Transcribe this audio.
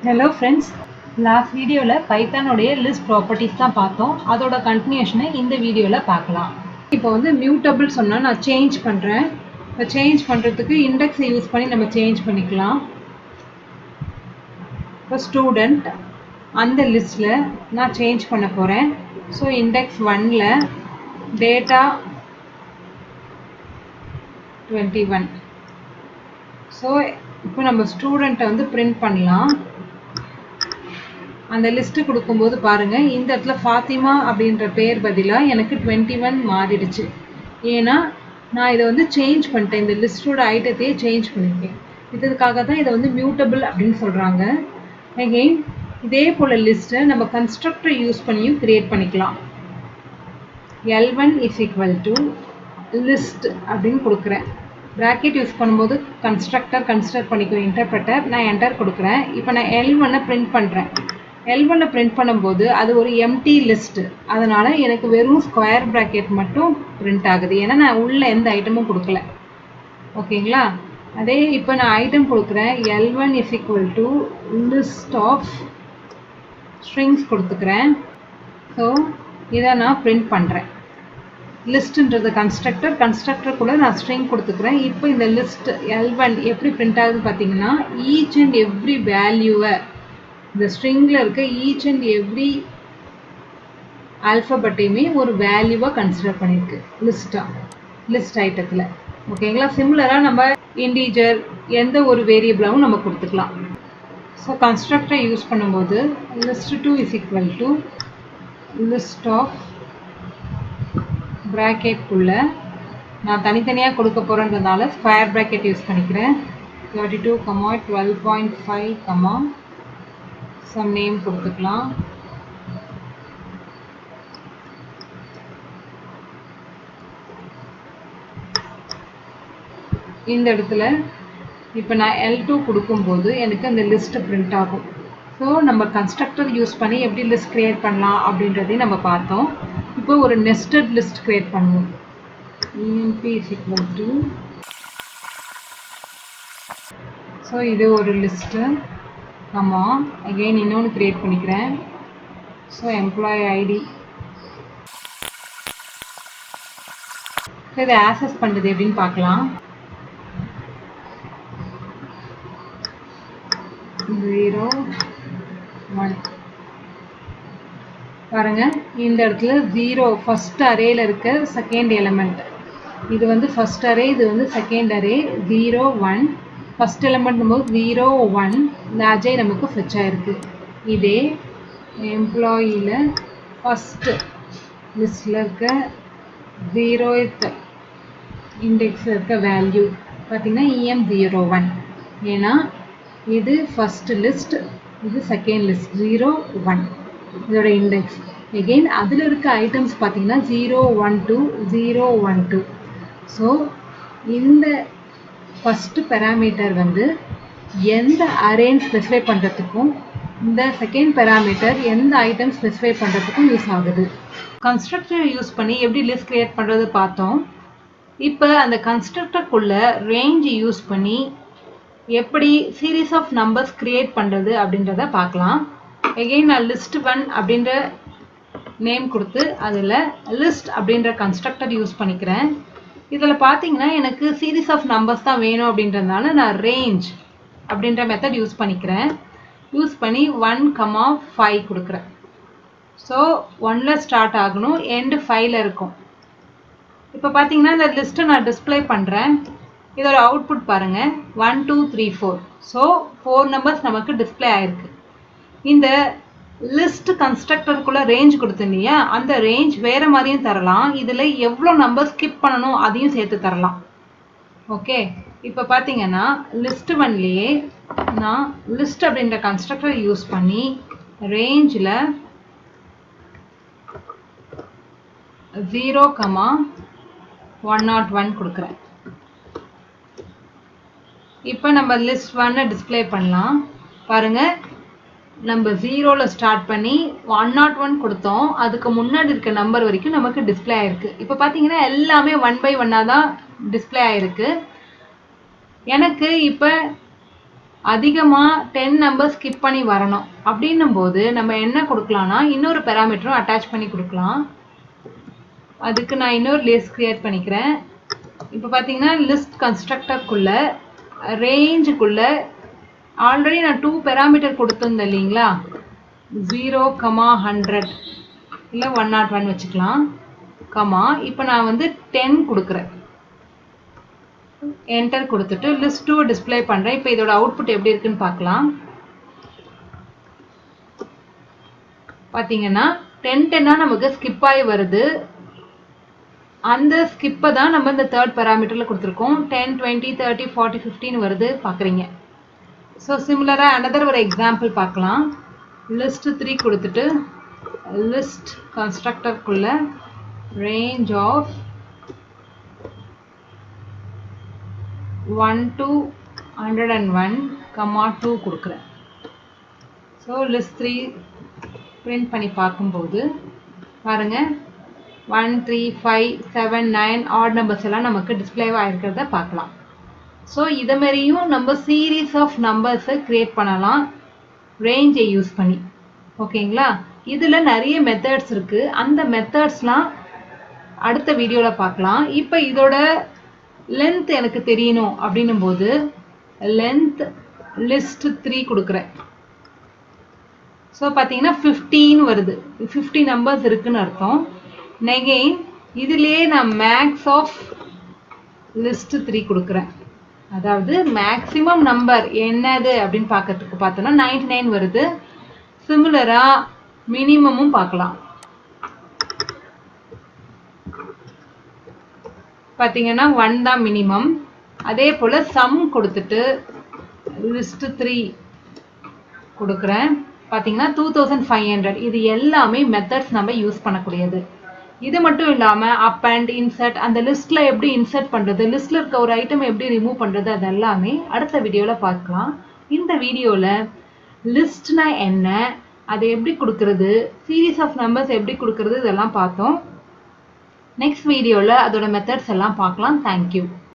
Hello friends, last வீடியோவில் பைத்தானுடைய list properties தான் பார்த்தோம். அதோட கண்டினியூஷனை இந்த வீடியோவில் பார்க்கலாம். இப்போ வந்து மியூட்டபிள் சொன்னால் நான் சேஞ்ச் பண்ணுறேன். இப்போ சேஞ்ச் பண்ணுறதுக்கு இண்டெக்ஸை யூஸ் பண்ணி நம்ம சேஞ்ச் பண்ணிக்கலாம். இப்போ ஸ்டூடெண்ட் அந்த லிஸ்ட்டில் நான் சேஞ்ச் பண்ண போகிறேன். ஸோ இண்டெக்ஸ் 1ல் டேட்டா 21. ஸோ இப்போ நம்ம ஸ்டூடெண்ட்டை வந்து பிரிண்ட் பண்ணலாம். அந்த லிஸ்ட்டு கொடுக்கும்போது பாருங்கள், இந்த இடத்துல ஃபாத்திமா அப்படின்ற பேர் பதிலாக எனக்கு 21 மாறிடுச்சு. ஏன்னா நான் இதை வந்து சேஞ்ச் பண்ணிட்டேன், இந்த லிஸ்ட்டோட ஐட்டத்தையே சேஞ்ச் பண்ணியிருக்கேன். இதுக்காக தான் இதை வந்து மியூட்டபிள் அப்படின்னு சொல்கிறாங்க. அகெயின் இதே போல் லிஸ்ட்டை நம்ம கன்ஸ்ட்ரக்டரை யூஸ் பண்ணியும் க்ரியேட் பண்ணிக்கலாம். L1 is equal to list அப்படின்னு கொடுக்குறேன். ப்ராக்கெட் யூஸ் பண்ணும்போது கன்ஸ்ட்ரக்டர் பண்ணிக்குவேன், இன்டர்பிரட்டர். நான் என்டர் கொடுக்குறேன். இப்போ நான் L1 பிரிண்ட் பண்ணுறேன். L1 பிரிண்ட் பண்ணும்போது அது ஒரு எம்டி லிஸ்ட்டு, அதனால் எனக்கு வெறும் ஸ்கொயர் ப்ராக்கெட் மட்டும் பிரிண்ட் ஆகுது. ஏன்னா நான் உள்ள எந்த ஐட்டமும் கொடுக்கல. ஓகேங்களா? அதே இப்போ நான் ஐட்டம் கொடுக்குறேன். L1 is equal to list of strings கொடுத்துக்கிறேன். ஸோ இதை நான் பிரிண்ட் பண்ணுறேன். லிஸ்ட்டுன்றது கன்ஸ்ட்ரக்டர் கூட நான் ஸ்ட்ரிங் கொடுத்துக்கிறேன். இப்போ இந்த லிஸ்ட் L1 எப்படி பிரிண்ட் ஆகுதுன்னு பார்த்தீங்கன்னா, ஈச் அண்ட் எவ்ரி வேல்யூவை, இந்த ஸ்ட்ரிங்கில் இருக்க ஈச் அண்ட் எவ்ரி ஆல்ஃபபெட்டையுமே ஒரு வேல்யூவாக கன்சிடர் பண்ணியிருக்கு லிஸ்ட் ஐட்டத்தில். ஓகேங்களா? சிமிலராக நம்ம இன்டீஜர் எந்த ஒரு வேரியபிளாகவும் நம்ம கொடுத்துக்கலாம். ஸோ கன்ஸ்ட்ரக்டரை யூஸ் பண்ணும்போது list2 is equal to list of ப்ராக்கெட்குள்ள நான் தனித்தனியாக கொடுக்க போகிறேன்றதுனால ஸ்கொயர் ப்ராக்கெட் யூஸ் பண்ணிக்கிறேன். 32, 12.5, சம் நேம் கொடுத்துக்கலாம். இந்த இடத்துல இப்போ நான் L2 கொடுக்கும்போது எனக்கு அந்த லிஸ்ட்டு பிரிண்ட் ஆகும். ஸோ நம்ம கன்ஸ்ட்ரக்டர் யூஸ் பண்ணி எப்படி லிஸ்ட் க்ரியேட் பண்ணலாம் அப்படின்றதையும் நம்ம பார்த்தோம். இப்போ ஒரு நெஸ்டட் லிஸ்ட் க்ரியேட் பண்ணுவோம். EMP is equal to, so இது ஒரு லிஸ்ட்டு. அகெயின் இன்னொன்று க்ரியேட் பண்ணிக்கிறேன். So employee ID. ஸோ இதை ஆக்சஸ் பண்ணுறது எப்படின்னு பார்க்கலாம். 0, 1 பாருங்க, இந்த இடத்துல 0 ஃபர்ஸ்ட் அரேல இருக்க செகண்ட் எலிமெண்ட். இது வந்து ஃபர்ஸ்ட் அரே, இது வந்து செகண்ட் அரே. 0, 1 ஃபர்ஸ்ட் எலிமெண்ட் போது 0, 1 இந்த அஜய் நமக்கு ஃபெச் ஆயிருக்கு. இதே எம்ப்ளாயியில் ஃபர்ஸ்ட் லிஸ்டில் இருக்க 0th இண்டெக்ஸில் இருக்க வேல்யூ பார்த்தீங்கன்னா EM01. ஏன்னா இது ஃபர்ஸ்ட் லிஸ்ட், இது செகண்ட் லிஸ்ட். 0, 1 இதோட இண்டெக்ஸ். எகெயின் அதில் இருக்க ஐட்டம்ஸ் பார்த்தீங்கன்னா 0, 1, 2, 0, 1, 2. ஸோ இந்த ஃபஸ்ட்டு பேராமீட்டர் வந்து எந்த அரேன்னு ஸ்பெசிஃபை பண்ணுறதுக்கும், இந்த செகண்ட் பேராமீட்டர் எந்த ஐட்டம் ஸ்பெசிஃபை பண்ணுறதுக்கும் யூஸ் ஆகுது. கன்ஸ்ட்ரக்டர் யூஸ் பண்ணி எப்படி லிஸ்ட் க்ரியேட் பண்ணுறது பார்த்தோம். இப்போ அந்த கன்ஸ்ட்ரக்டருக்குள்ள ரேஞ்ச் யூஸ் பண்ணி எப்படி சீரீஸ் ஆஃப் நம்பர்ஸ் க்ரியேட் பண்ணுறது அப்படின்றத பார்க்கலாம். எகெயின் நான் list1 அப்படின்ற நேம் கொடுத்து அதில் லிஸ்ட் அப்படின்ற கன்ஸ்ட்ரக்டர் யூஸ் பண்ணிக்கிறேன். இதில் பார்த்தீங்கன்னா எனக்கு சீரீஸ் ஆஃப் நம்பர்ஸ் தான் வேணும் அப்படின்றதுனால நான் ரேஞ்ச் அப்படின்ற மெத்தட் யூஸ் பண்ணிக்கிறேன். யூஸ் பண்ணி 1, 5 கொடுக்குறேன். ஸோ 1ல் ஸ்டார்ட் ஆகணும், எண்டு 5ல் இருக்கும். இப்போ பார்த்தீங்கன்னா இந்த லிஸ்ட்டை நான் டிஸ்பிளே பண்ணுறேன். இதோட அவுட்புட் பாருங்கள், 1, 2, 3, 4. ஸோ 4 நம்பர்ஸ் நமக்கு டிஸ்பிளே ஆயிருக்கு. இந்த லிஸ்ட் கன்ஸ்ட்ரக்டருக்குள்ள ரேஞ்ச் கொடுத்தேன் இல்லையா, அந்த ரேஞ்ச் வேறு மாதிரியும் தரலாம். இதில் எவ்வளோ நம்பர் ஸ்கிப் பண்ணணும் அதையும் சேர்த்து தரலாம். ஓகே, இப்போ பார்த்தீங்கன்னா list1லேயே நான் லிஸ்ட் அப்படின்ற கன்ஸ்ட்ரக்டர் யூஸ் பண்ணி ரேஞ்சில் 0, 101 கொடுக்குறேன். இப்போ நம்ம list1 டிஸ்பிளே பண்ணலாம். பாருங்கள், நம்ம 0ல் ஸ்டார்ட் பண்ணி 101 கொடுத்தோம். அதுக்கு முன்னாடி இருக்க நம்பர் வரைக்கும் நமக்கு டிஸ்பிளே ஆயிருக்கு. இப்போ பார்த்தீங்கன்னா எல்லாமே 1 by 1 தான் டிஸ்பிளே ஆயிருக்கு. எனக்கு இப்போ அதிகமாக 10 நம்பர் ஸ்கிப் பண்ணி வரணும் அப்படின்னும் போது நம்ம என்ன கொடுக்கலாம்னா இன்னொரு பேராமீட்டரும் அட்டாச் பண்ணி கொடுக்கலாம். அதுக்கு நான் இன்னொரு லிஸ்ட் கிரியேட் பண்ணிக்கிறேன். இப்போ பார்த்தீங்கன்னா லிஸ்ட் கன்ஸ்ட்ரக்டருக்குள்ள ரேஞ்சுக்குள்ள ஆல்ரெடி நான் 2 பேராமீட்டர் கொடுத்துருந்தேன் இல்லைங்களா, 0, 100 இல்லை 101 வச்சுக்கலாம். இப்போ நான் வந்து 10 கொடுக்குறேன். என்டர் கொடுத்துட்டு லிஸ்ட் 2 டிஸ்பிளே பண்ணுறேன். இப்போ இதோட அவுட்புட் எப்படி இருக்குன்னு பார்க்கலாம். பார்த்தீங்கன்னா 10 நமக்கு ஸ்கிப் ஆகி வருது. அந்த ஸ்கிப்பை தான் நம்ம இந்த தேர்ட் பேராமீட்டரில் கொடுத்துருக்கோம். 10, 20, 30, 40, 15 வருது பார்க்குறீங்க. ஸோ சிமிலராக அனதர் ஒரு எக்ஸாம்பிள் பார்க்கலாம். லிஸ்ட் 3 கொடுத்துட்டு லிஸ்ட் கன்ஸ்ட்ரக்டருக்குள்ள ரேஞ்ச் ஆஃப் 1 to 101, 2 கொடுக்குறேன். ஸோ லிஸ்ட் 3 பிரிண்ட் பண்ணி பார்க்கும்போது பாருங்கள் 1, 3, 5, 7, 9 ஆட் நம்பர்ஸ் எல்லாம் நமக்கு டிஸ்பிளே ஆகிருக்கிறத பார்க்கலாம். ஸோ இதை மாதிரியும் நம்ம சீரீஸ் ஆஃப் நம்பர்ஸை க்ரியேட் பண்ணலாம் ரேஞ்சை யூஸ் பண்ணி. ஓகேங்களா? இதில் நிறைய மெத்தட்ஸ் இருக்குது. அந்த மெத்தட்ஸ்லாம் அடுத்த வீடியோவில் பார்க்கலாம். இப்போ இதோட லென்த் எனக்கு தெரியணும் அப்படின்னும் போது லென்த் லிஸ்ட் 3 கொடுக்குறேன். ஸோ பார்த்தீங்கன்னா 15 வருது. 50 நம்பர்ஸ் இருக்குன்னு அர்த்தம். நெகெயின் இதுலேயே நான் மேக்ஸ் ஆஃப் லிஸ்ட் 3 கொடுக்குறேன். அதாவது மேக்ஸிமம் நம்பர் என்னது அப்படின்னு பார்க்கறதுக்கு பார்த்தோன்னா 99 வருது. சிமிலராக மினிமமும் பார்க்கலாம். பார்த்தீங்கன்னா 1 தான் மினிமம். அதே போல் சம் கொடுத்துட்டு லிஸ்ட் 3 கொடுக்குறேன். பார்த்தீங்கன்னா 2500. இது எல்லாமே மெத்தட்ஸ் நம்ம யூஸ் பண்ணக்கூடியது. இது மட்டும் இல்லாமல் அப் அண்ட் இன்சர்ட், அந்த லிஸ்ட்டில் எப்படி இன்சர்ட் பண்ணுறது, லிஸ்ட்டில் இருக்க ஒரு ஐட்டம் எப்படி ரிமூவ் பண்ணுறது, அது எல்லாமே அடுத்த வீடியோவில் பார்க்கலாம். இந்த வீடியோவில் லிஸ்ட்னா என்ன, அதை எப்படி கொடுக்கறது, சீரீஸ் ஆஃப் நம்பர்ஸ் எப்படி கொடுக்கறது, இதெல்லாம் பார்த்தோம். நெக்ஸ்ட் வீடியோவில் அதோட மெத்தட்ஸ் எல்லாம் பார்க்கலாம். தேங்க்யூ.